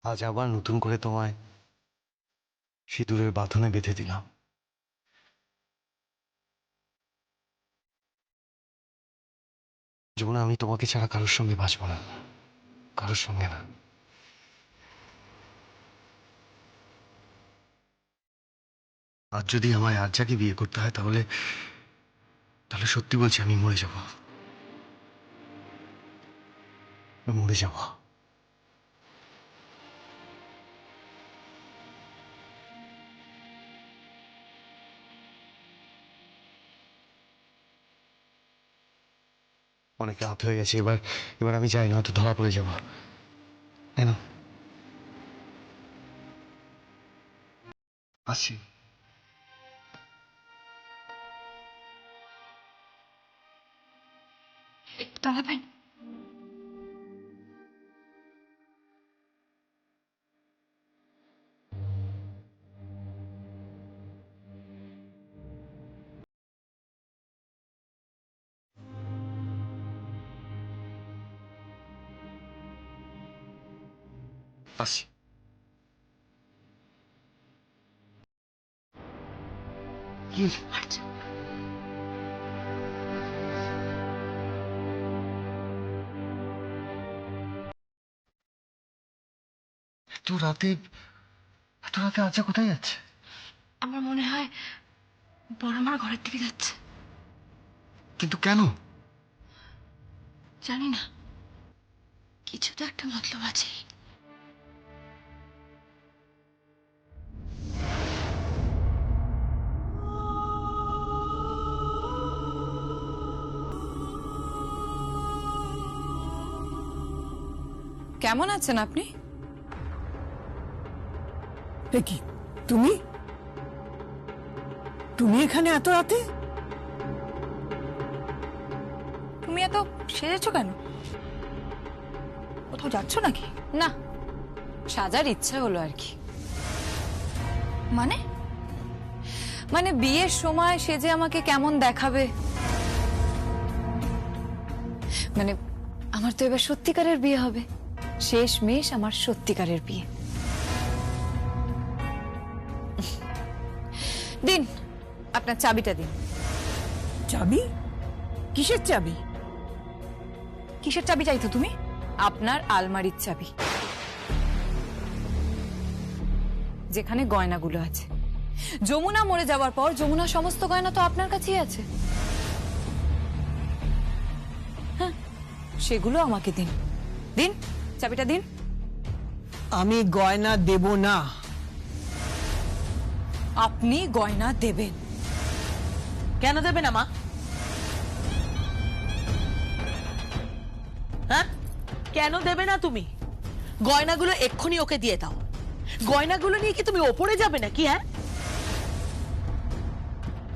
আজ আবার নতুন করে তোমায় সিঁদুরের বাঁধনে বেঁধে দিলাম। যমুনা, আমি তোমাকে ছাড়া কারোর সঙ্গে বাঁচবো না, কারোর সঙ্গে না। আজ যদি আমায় আর্যাকে বিয়ে করতে হয় তাহলে তাহলে সত্যি বলছি, আমি মরে যাব, মরে যাব। অনেক রাত হয়ে গেছে, এবার এবার আমি যাই, নয়তো ধরা পড়ে যাব। তাই না? আসি। দাঁড়াবেন? আসি। কি? আচ্ছা, এত রাতে, এত রাতে আর্যা কোথায় যাচ্ছে? আমার মনে হয় বড় আমার ঘরের দিকে যাচ্ছে। কিন্তু কেন? জানি না, কিছু তো একটা মতলব আছে। কেমন আছেন আপনি? এ কি, তুমি তুমি এখানে এত রাতে? তুমি এত সেজেছো কেন? কোথাও যাচ্ছ নাকি? না, সাজার ইচ্ছা হলো আর কি। মানে মানে বিয়ের সময় সেজে আমাকে কেমন দেখাবে, মানে আমার তো এবার সত্যিকারের বিয়ে হবে, শেষ মেশ আমার সত্যিকারের বিয়ে। দিন আপনার চাবিটা দিন। চাবি? কিসের চাবি? কিসের চাবি চাইতো তুমি? আপনার আলমারির চাবি, যেখানে গয়নাগুলো আছে। যমুনা মরে যাওয়ার পর যমুনার সমস্ত গয়না তো আপনার কাছেই আছে। হ্যাঁ, সেগুলো আমাকে দিন, দিন চাবিটা দিন। আমি গয়না দেব না। আপনি গয়না দেবেন। কেন দেবে না মা? হ্যাঁ, কেন দেবে না তুমি? গয়নাগুলো এক্ষুনি ওকে দিয়ে দাও। গয়নাগুলো নিয়ে কি তুমি ওপরে যাবে নাকি? হ্যাঁ,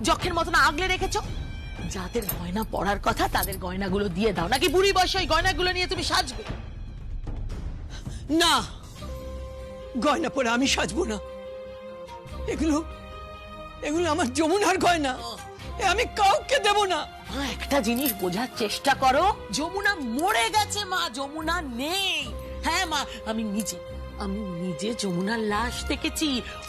যখের মতন আগলে রেখেছো। যাদের গয়না পরার কথা তাদের গয়নাগুলো দিয়ে দাও, নাকি বুড়ি বয়সে ওই গয়নাগুলো নিয়ে তুমি সাজবে? না, গয়না পরে আমি সাজবো না। এগুলো এগুলো আমার যমুনার গয়না, এ আমি কাউকে দেব না। মা, একটা জিনিস বোঝার চেষ্টা করো, যমুনা মরে গেছে মা, যমুনা নেই। হ্যাঁ মা, আমি নিজে যমুনার লাশ দেখেছি,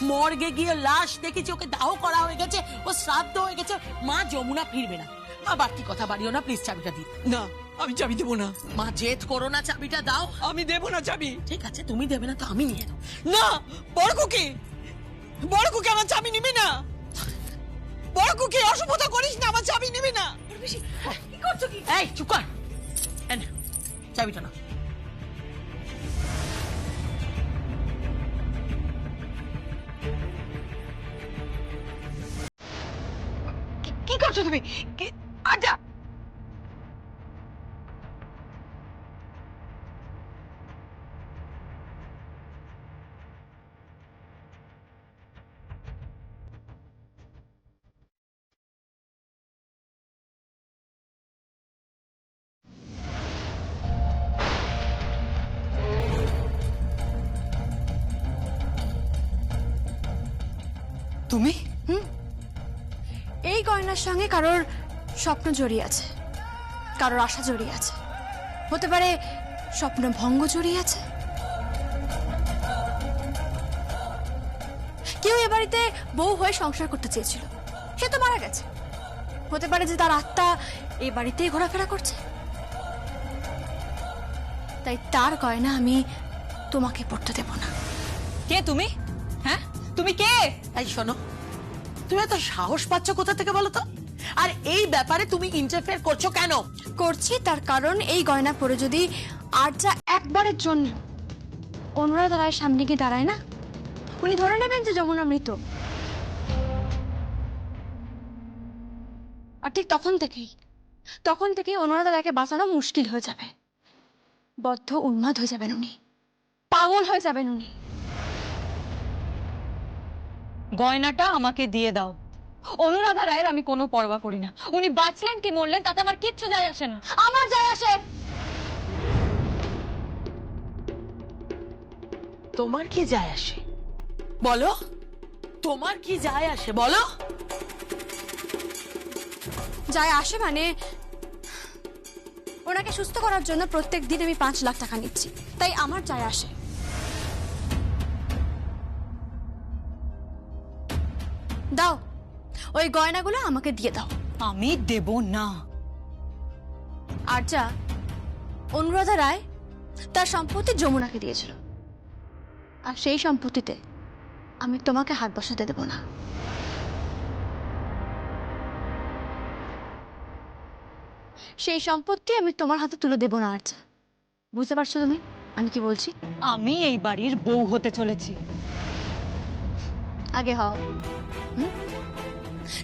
মর্গে গিয়ে লাশ দেখেছি, ওকে দাহ করা হয়ে গেছে, ও শ্রাদ্ধ হয়ে গেছে। মা, যমুনা ফিরবে না। মা, বাড়তি কথা বাড়িও না, প্লিজ চাবিটা দিই। না, আমি চাবি দেব না। মা, জেদ করো না, চাবিটা দাও। আমি দেব না চাবি। ঠিক আছে, তুমি দেবে না তো আমি নিয়ে নেবো। না, বড় কুকি, বড় কুকি আমার চাবি নিবি না। বড় কুকি, অসভ্যতা করিস না, আমার চাবি নিবি না। কি করছো কি? এই চুপ কর, এই নে, চাবিটা না। কি করছো তুমি? আচ্ছা, তুমি? এই গয়নার সঙ্গে কারোর স্বপ্ন জড়িয়ে আছে, কারোর আশা জড়িয়ে আছে, হতে পারে স্বপ্ন ভঙ্গ জড়িয়ে আছে। এ বাড়িতে বউ হয়ে সংসার করতে চেয়েছিল, সে তো মারা গেছে। হতে পারে যে তার আত্মা এই বাড়িতেই ঘোরাফেরা করছে, তাই তার গয়না আমি তোমাকে পড়তে দেব না। কে তুমি? হ্যাঁ, তুমি কে? এই শোনো, তুমি এত সাহস পাচ্ছ কোথা থেকে বলো তো? আর এই ব্যাপারে তুমি ইন্টারফেয়ার করছো কেন? করছি তার কারণ এই গয়না পরে যদি আর্যা একবারের জন্য অনুরাধা রায়ের সামনে গিয়ে দাঁড়ায় না, উনি ধরে নেবেন যে যমুনা মৃত। আর ঠিক তখন থেকেই অনুরাধা রায়কে বাঁচানো মুশকিল হয়ে যাবে। বদ্ধ উন্মাদ হয়ে যাবেন উনি, পাগল হয়ে যাবেন উনি। গয়নাটা আমাকে দিয়ে দাও। অনুরাধা রায়ের আমি কোনো পরোয়া করি না। উনি বাঁচলেন কি মরলেন তাতে আমার কিচ্ছু যায় আসে না। আমার যায় আসে। তোমার কি যায় আসে বলো? তোমার কি যায় আসে বলো? যায় আসে মানে ওনাকে সুস্থ করার জন্য প্রত্যেক দিন আমি 5 লাখ টাকা নিচ্ছি, তাই আমার যায় আসে। দাও, ওই গয়নাগুলো আমাকে দিয়ে দাও। আমি দেব না। আর্যা, অনুরাধা রায় তার সম্পত্তি যমুনাকে দিয়েছিল, আর সেই সম্পত্তিতে আমি তোমাকে হাত বসাতে দেব না। সেই সম্পত্তি আমি তোমার হাতে তুলে দেব না আর্যা, বুঝতে পারছো তুমি আমি কি বলছি? আমি এই বাড়ির বউ হতে চলেছি। আগে হও,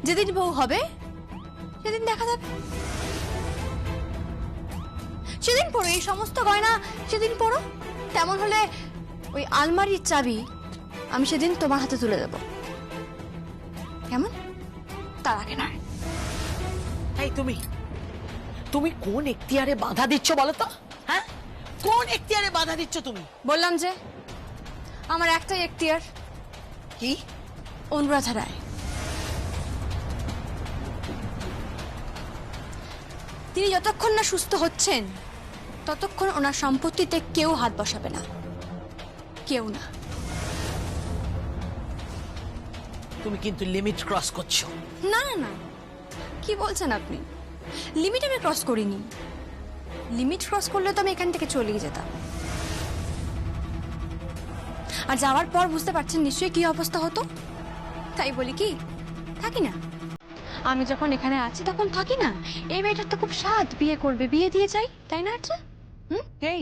যেদিন বউ হবে সেদিন দেখা যাবে। সেদিন পড়ো এই সমস্ত গয়না, সেদিন পড়ো। তেমন হলে ওই আলমারির চাবি আমি সেদিন তোমার হাতে তুলে দেব, কেমন? তার আগে না। এই তুমি কোন এখতিয়ারে বাধা দিচ্ছ বলো তো? হ্যাঁ, কোন এখতিয়ারে বাধা দিচ্ছ তুমি? বললাম যে আমার একটাই এখতিয়ার, কি? অনুরাধা রায়। তিনি যতক্ষণ না সুস্থ হচ্ছেন ততক্ষণ ওনার সম্পত্তিতে কেউ হাত বসাবে না, কেউ না। তুমি কিন্তু লিমিট ক্রস করছো। না না না, কি বলছেন আপনি? লিমিট আমি ক্রস করিনি। লিমিট ক্রস করলে তো আমি এখান থেকে চলেই যেতাম। আর যাওয়ার পর বুঝতে পারছেন নিশ্চয়ই কি অবস্থা হতো। তাই বলি কি, থাকি না। আমি যখন এখানে আছি তখন থাকি না। এই মেয়েটার তো খুব স্বাদ, বিয়ে করবে, বিয়ে দিয়ে যাই, তাই না? আচ্ছা, এই,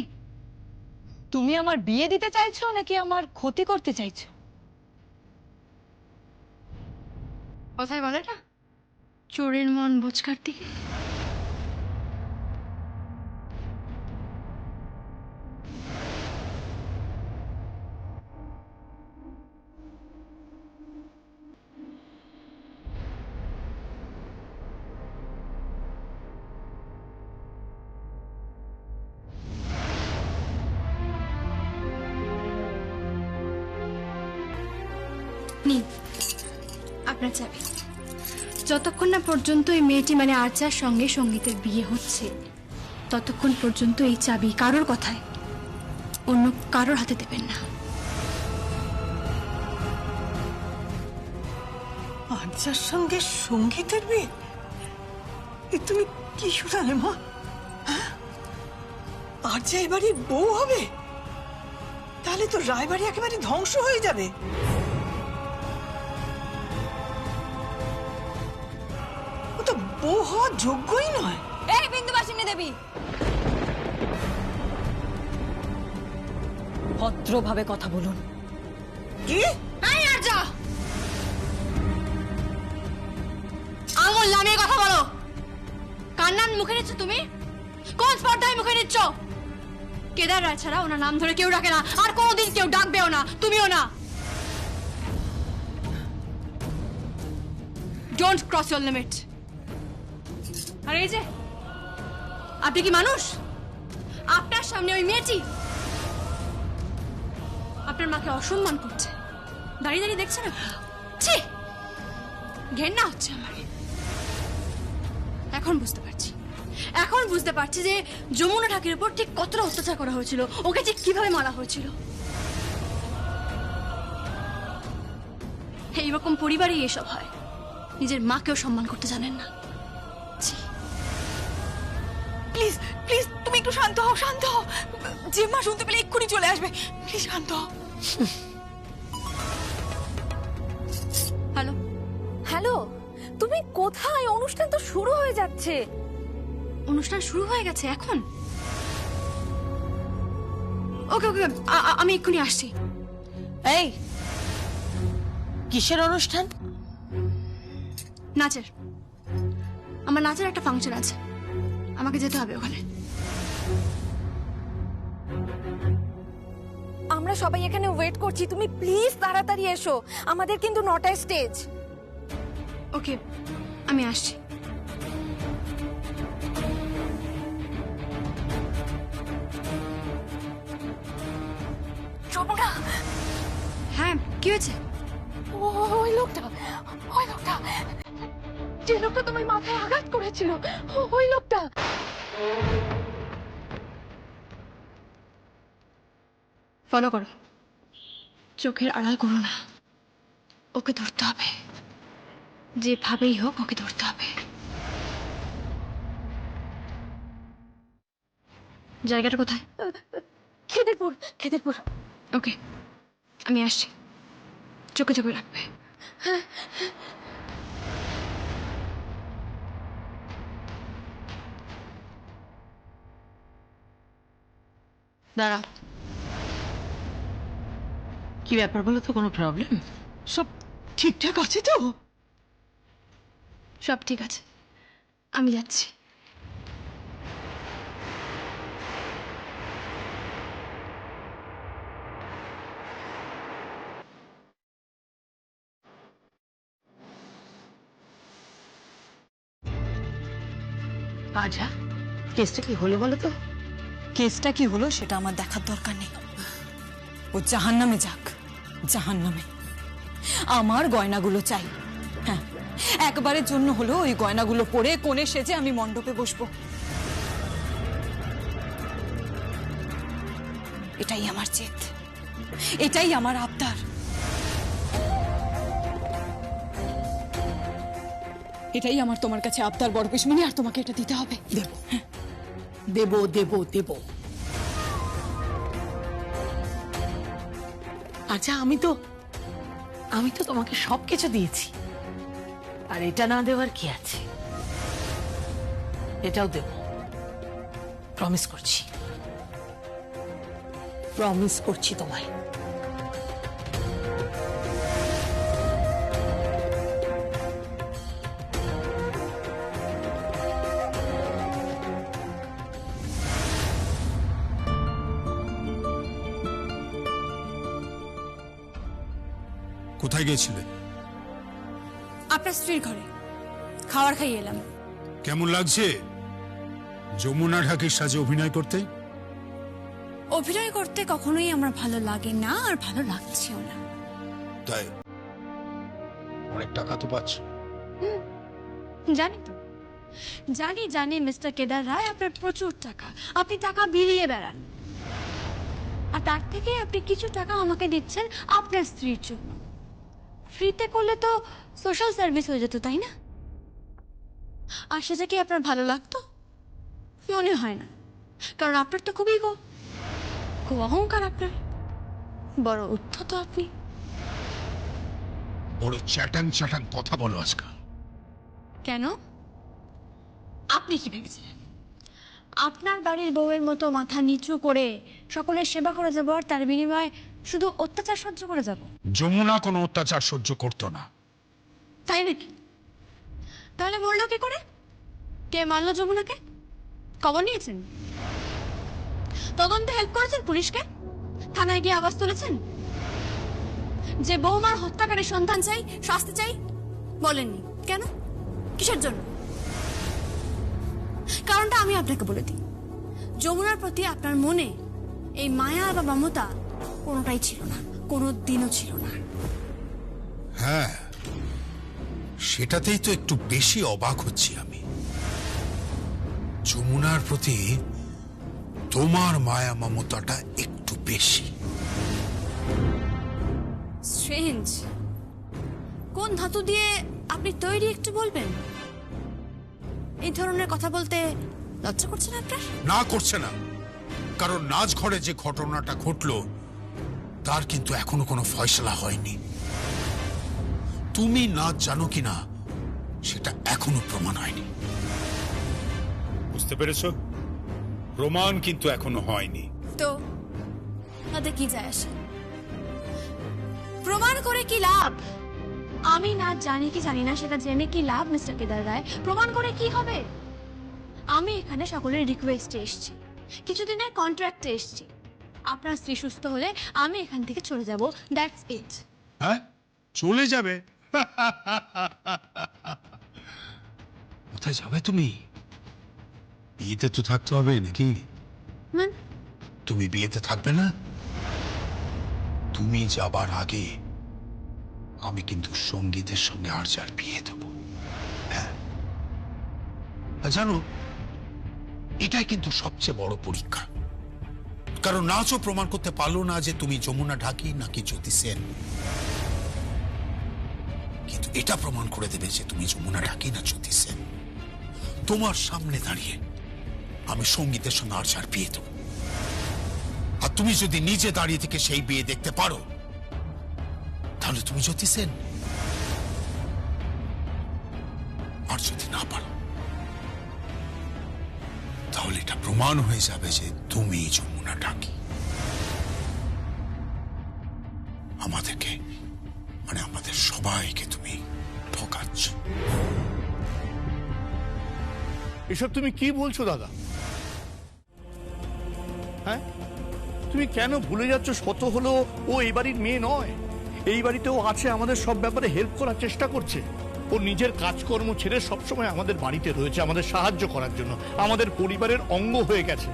তুমি আমার বিয়ে দিতে চাইছো নাকি আমার ক্ষতি করতে চাইছো? কথাই বলে না, চোরের মন বোঝকার দিকে। নিন আপনার চাবি। যতক্ষণ না পর্যন্ত এই মেয়েটি মানে আর্চার সঙ্গে সঙ্গীতের বিয়ে হচ্ছে ততক্ষণ পর্যন্ত এই চাবি কারোর কথায় অন্য কারোর হাতে দেবেন না। আর্যার সঙ্গে সঙ্গীতের বিয়ে? এ তুমি কি শুনালে মা? হ্যাঁ? আর্যা এবাড়ির বউ হবে? তাহলে তো রায়বাড়ি একেবারে ধ্বংস হয়ে যাবে। ও তো বউ হওয়ার যোগ্যই নয়। এই বিন্দুবাসিনী দেবী, ভদ্রভাবে কথা বলুন। কি? এই আর্যা, আঙুল নামিয়ে কথা বলো। কান্নান মুখে নিচ্ছ তুমি? কোন স্পর্ধায় মুখে নিচ্ছ? কেদার রায় ছাড়া ওনার নাম ধরে কেউ ডাকে না, আর কোনোদিন কেউ ডাকবেও না, তুমিও না। Don't cross your limit. আর এই যে আপনি কি মানুষ? আপনার সামনে ওই মেয়েটি আপনার মাকে অসম্মান করছে, দাঁড়িয়ে দাঁড়িয়ে দেখছে না? ছি, ঘেন্না হচ্ছে আমার। এখন বুঝতে পারছি যে যমুনা ঠাকুরের উপর ঠিক কতটা অত্যাচার করা হয়েছিল, ওকে ঠিক কিভাবে মারা হয়েছিল। এইরকম পরিবারেই এসব হয়, নিজের মাকেও সম্মান করতে জানেন না। ছি। প্লিজ প্লিজ তুমি একটু শান্ত হও, শান্ত হও। যে মা শুনতে পেলে এক্ষুনি চলে আসবে, প্লিজ শান্ত হও। হ্যালো, হ্যালো, তুমি কোথায়? অনুষ্ঠান তো শুরু হয়ে যাচ্ছে। অনুষ্ঠান শুরু হয়ে গেছে এখন? ওকে ওকে, আমি এক্ষুনি আসছি। এই কিসের অনুষ্ঠান? নাচের, আমার নাচের একটা ফাংশন আছে, আমাকে যেতে হবে ওখানে। আমরা সবাই এখানে ওয়েট করছি, তুমি প্লিজ তাড়াতাড়ি এসো, আমাদের কিন্তু 9টায় স্টেজ। ওকে, আমি আসছি। যমুনা, হ্যাঁ, কি হয়েছে? ওই লোকটা, ওই লোকটা, যে লোকটা তোমার মাথায় আঘাত করেছিল, ওই লোকটা। ফলো করো, চোখের আড়াল করো না, ওকে ধরতে হবে, যেভাবেই হোক ওকে ধরতে হবে। জায়গাটা কোথায়? খেদেরপুর, খেদেরপুর। ওকে, আমি আসছি, চোখে চোখে রাখবে। দাঁড়া, কি ব্যাপার বলো তো? কোনো প্রবলেম? সব ঠিকঠাক আছে তো? সব ঠিক আছে, আমি যাচ্ছি। আচ্ছা, কেসটা কি হলো বলো তো? কেসটা কি হলো সেটা আমার দেখার দরকার নেই। ও জাহান্নামে যাক, জাহান্নামে। আমার গয়নাগুলো চাই। হ্যাঁ, একবারের জন্য হলো ওই গয়নাগুলো পরে কোণে সেজে আমি মণ্ডপে বসবো। এটাই আমার জেদ, এটাই আমার আবদার। এটাই আমার তোমার কাছে আবদার বড় পিসমণি, আর তোমাকে এটা দিতে হবে। দেব, দেব, দেব, দেব। আচ্ছা, আমি তো তোমাকে সবকিছু দিয়েছি, আর এটা না দেওয়ার কি আছে? এটাও দেব, প্রমিস করছি, প্রমিস করছি তোমায়। কোথায় গেছিলে? আপনার স্ত্রীর ঘরে খাবার খাইয়ে এলাম। কেমন লাগছে যমুনা ঢাকির সাজে অভিনয় করতে? অভিনয় করতে কখনোই আমার ভালো লাগে না, আর ভালো লাগছেও না। তাই? অনেক টাকা তো পাচ্ছ। জানি তো, জানি মিস্টার কেদার রায়, আপনার প্রচুর টাকা, আপনি টাকা বিলিয়ে বেড়ান, আর তার থেকে আপনি কিছু টাকা আমাকে দিচ্ছেন আপনার স্ত্রীর জন্য। ফ্রিতে করলে তো সোশ্যাল সার্ভিস হয়ে যেত, তাই না? আর সেটা কি আপনার ভালো লাগতো? মনে হয় না, কারণ আপনার তো খুব ইগো, খুব অহংকার আপনার, বড় উদ্ধত আপনি। বড় চ্যাটাং চ্যাটাং কথা বলো আজকাল। কেন? আপনি কি ভেবেছিলেন আপনার বাড়ির বউয়ের মতো মাথা নিচু করে সকলের সেবা করে যাবো, আর তার বিনিময়ে শুধু অত্যাচার সহ্য করে যাব? যমুনা কোনো অত্যাচার সহ্য করতো না। তাই নাকি? তাহলে মরলো কি করে? কে মারলো যমুনাকে? খবর নিয়েছেন? তদন্তে হেল্প করেছেন পুলিশকে? থানায় গিয়ে আওয়াজ তুলেছেন যে বৌমার হত্যাকারী সন্ধান চাই, শাস্তি চাই? বলেননি কেন? কিসের জন্য? কারণটা আমি আপনাকে বলে দিই, যমুনার প্রতি আপনার মনে এই মায়া বা মমতা কোনোটাই ছিল না, কোনো দিনও ছিল না। হ্যাঁ, সেটাতেই তো একটু বেশি অবাক হচ্ছি আমি। যমুনার প্রতি তোমার মায়া মমতাটা একটু বেশি। স্ট্রেঞ্জ। কোন ধাতু দিয়ে আপনি তৈরি একটু বলবেন? এই ধরনের কথা বলতে লজ্জা করছে না আপনার? না, করছে না। কারণ নাচ ঘরে যে ঘটনাটা ঘটলো তার কিন্তু এখনো কোনো ফয়সলা হয়নি। তুমি নাচ জানো কিনা সেটা এখনো প্রমাণ হয়নি। বুঝতে পেরেছো? প্রমাণ কিন্তু এখনো হয়নি। তো তাতে কি যায় আসে? প্রমাণ করে কি লাভ? আমি না জানি কি জানি না সেটা জেনে কি লাভ মিস্টার কেদার রায়? প্রমাণ করে কি হবে? আমি এখানে সকলের রিকোয়েস্টে এসেছি, কিছুদিনের কন্ট্রাক্টে এসেছি। আপনার স্ত্রী সুস্থ হলে আমি এখান থেকে চলে যাব, দ্যাটস ইট। হ্যাঁ, চলে যাবে? কোথায় যাবে তুমি? বিয়েতে তো থাকতে হবে নাকি? তুমি বিয়েতে থাকবে না? তুমি যাবার আগে আমি কিন্তু সঙ্গীতের সঙ্গে আর্যার বিয়ে দেবো। হ্যাঁ, আর জানো, এটাই কিন্তু সবচেয়ে বড় পরীক্ষা। কারণ নাচও প্রমাণ করতে পারলো না যে তুমি যমুনা ঢাকি নাকি জ্যোতি সেন, কিন্তু এটা প্রমাণ করে দেবে যে তুমি যমুনা ঢাকি না জ্যোতি সেন। তোমার সামনে দাঁড়িয়ে আমি সঙ্গীতের সঙ্গে আর্যার বিয়ে দেবো। আর তুমি যদি নিজে দাঁড়িয়ে থেকে সেই বিয়ে দেখতে পারো তাহলে তুমি জ্যোতি সেন। আর যদি না পারো তাহলে এটা প্রমাণ হয়ে যাবে যে তুমি যমুনা ঢাকি। আমাদেরকে, মানে আমাদের সবাইকে তুমি ঠকাচ্ছ। এসব তুমি কি বলছো দাদা? হ্যাঁ, তুমি কেন ভুলে যাচ্ছ শত হলো ও এই বাড়ির মেয়ে নয়। এই বাড়িতেও আছে, আমাদের সব ব্যাপারে হেল্প করার চেষ্টা করছে। ও নিজের কাজকর্ম ছেড়ে সবসময় আমাদের বাড়িতে রয়েছে আমাদের সাহায্য করার জন্য, আমাদের পরিবারের অঙ্গ হয়ে গেছে।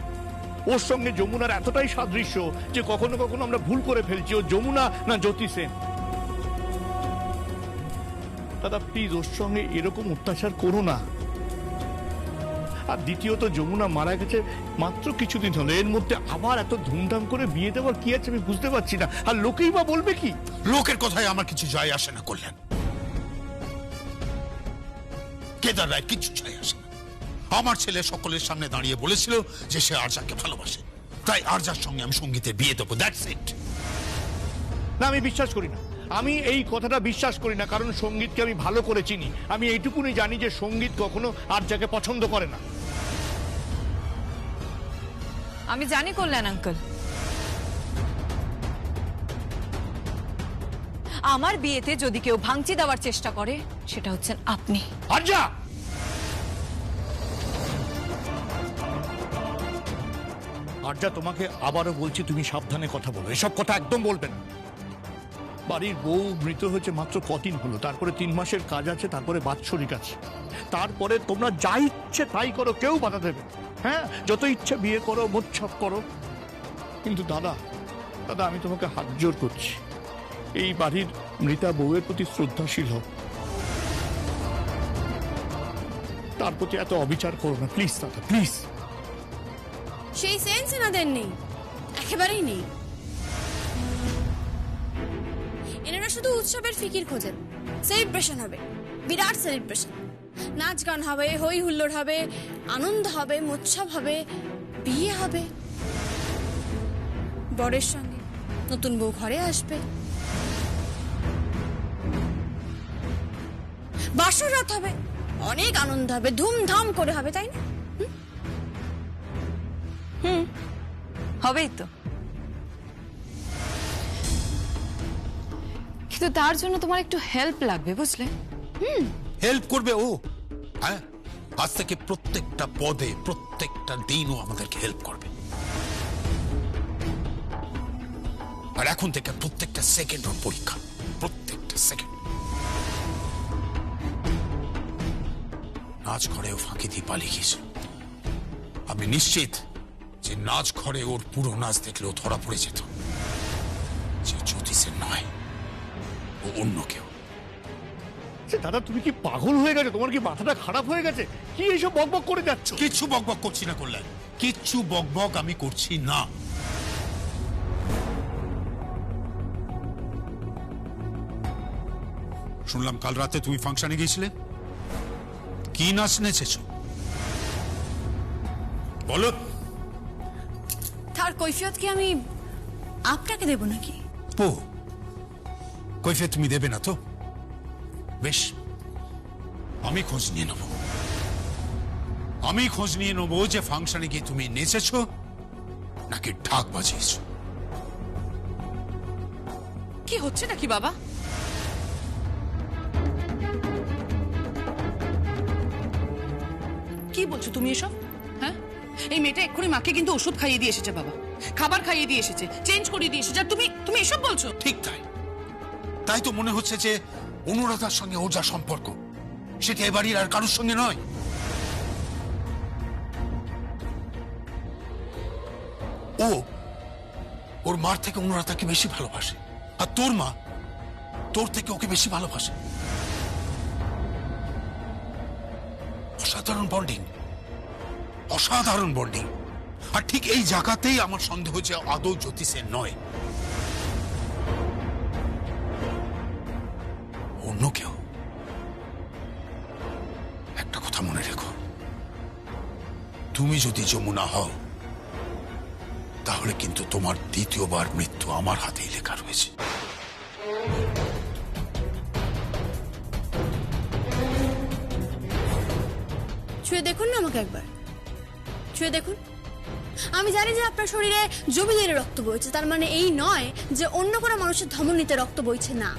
ওর সঙ্গে যমুনার এতটাই সাদৃশ্য যে কখনো কখনো আমরা ভুল করে ফেলছি ও যমুনা না জ্যোতি সেন। দাদা প্লিজ ওর সঙ্গে এরকম অত্যাচার করো না। আর দ্বিতীয়ত যমুনা মারা গেছে মাত্র কিছুদিন হলো, এর মধ্যে আবার এত ধুমধাম করে বিয়ে দেওয়ার কি আছে আমি বুঝতে পারছি না। আর লোকেই বা বলবে কি? লোকের কথায় আমার কিছু যায় আসে না। করলেন কেদার রায় কিছু যায় আসে না। আমার ছেলে সকলের সামনে দাঁড়িয়ে বলেছিল যে সে আর্যাকে ভালোবাসে, তাই আর্যার সঙ্গে আমি সঙ্গীতের বিয়ে দেবো, দ্যাটস ইট। না, আমি বিশ্বাস করি না। আমি এই কথাটা বিশ্বাস করি না, কারণ সঙ্গীতকে আমি ভালো করে চিনি। আমি এইটুকুনি জানি যে সঙ্গীত কখনো আর্যাকে পছন্দ করে না। আমি জানি কল্যাণ আঙ্কেল, আমার বিয়েতে যদি কেউ ভাঙচি দেওয়ার চেষ্টা করে সেটা হচ্ছেন আপনি। আর্যা, আর্যা তোমাকে আবারও বলছি তুমি সাবধানে কথা বলো, এসব কথা একদম বলবে না। বাড়ির বউ মৃত হয়েছে মাত্র কদিন হলো, তারপরে 3 মাসের কাজ আছে, তারপরে বাৎসরিক আছে, তারপরে তোমরা যা ইচ্ছে তাই করো, কেউ বাধা দেবে। হ্যাঁ, যত ইচ্ছে বিয়ে করো, মোচ্ছাপ করো, কিন্তু দাদা দাদা আমি তোমাকে হাত জোর করছি, এই বাড়ির মৃতা বউয়ের প্রতি শ্রদ্ধাশীল হও, তার প্রতি এত অবিচার করো না প্লিজ দাদা, প্লিজ। সেই সেন্স এনাদের নেই, একেবারেই নেই। এনারা শুধু উৎসবের ফিকির খোঁজেন। সেলিব্রেশন হবে, বিরাট সেলিব্রেশন, নাচ গান হবে, হই হুল্লোড় হবে, আনন্দ হবে, মোৎসব হবে, বিয়ে হবে, বরের সঙ্গে নতুন বউ ঘরে আসবে, বাসর রাত হবে, অনেক আনন্দ হবে, ধুমধাম করে হবে, তাই না? হবেই তো, কিন্তু তার জন্য তোমার একটু হেল্প লাগবে, বুঝলে? হেল্প করবে ও? হ্যাঁ, আজ থেকে প্রত্যেকটা পদে প্রত্যেকটা দিনও আমাদেরকে হেল্প করবে। আর এখন থেকে প্রত্যেকটা সেকেন্ড ওর পরীক্ষা, প্রত্যেকটা সেকেন্ড। নাচ ঘরে ও ফাঁকি দিয়ে পালিয়ে গেছে। আমি নিশ্চিত যে নাচ ঘরে ওর পুরো নাচ দেখলেও ধরা পড়ে যেত যে জ্যোতিষের নয়, ও অন্য কেউ। দাদা তুমি কি পাগল হয়ে গেছো? তোমার কি মাথাটা খারাপ হয়ে গেছে? কি এইসব বকবক করে যাচ্ছ? কিচ্ছু বকবক করছি না কল্যাণ, কিচ্ছু বকবক আমি করছি না। শুনলাম কাল রাতে তুমি ফাংশনে গিয়েছিলে, কি নাচ নেচেছো বলো? তার কৈফিয়ত কি আমি আপনাকে দেব নাকি? ও, কৈফিয়ত তুমি দেবে না তো? বেশ, আমি খোঁজ নিয়ে নেব। আমি খোঁজ নিয়ে নেবো যে ফাংশনে গিয়ে তুমি নেচেছো নাকি ঢাক বাজিয়েছো। কি হচ্ছে নাকি বাবা? কি বলছো তুমি এসব? হ্যাঁ, এই মেয়েটা এক্ষুনি মাকে কিন্তু ওষুধ খাইয়ে দিয়ে এসেছে বাবা, খাবার খাইয়ে দিয়ে এসেছে, চেঞ্জ করিয়ে দিয়ে এসেছে, আর তুমি এসব বলছো? ঠিক তাই, তাই তো মনে হচ্ছে যে অনুরাধার সঙ্গে ওর যা সম্পর্ক সেটা এ বাড়ির আর কারোর সঙ্গে নয়। ও ওর মার থেকে অনুরাধাকে বেশি ভালোবাসে, আর তোর মা তোর থেকে ওকে বেশি ভালোবাসে। অসাধারণ বন্ডিং, অসাধারণ বন্ডিং। আর ঠিক এই জায়গাতেই আমার সন্দেহ যে আদৌ জ্যোতিষের নয়, অন্য কেউ। একটা কথা মনে রেখো, তুমি যদি যমুনা হও তাহলে কিন্তু তোমার দ্বিতীয়বার মৃত্যু আমার হাতেই লেখা রয়েছে। ছুঁয়ে দেখুন না আমাকে একবার, ছুঁয়ে দেখুন। আমি জানি যে আপনার শরীরে জমিদারের রক্ত বইছে, তার মানে এই নয় যে অন্য কোনো মানুষের ধমনীতে রক্ত বইছে না।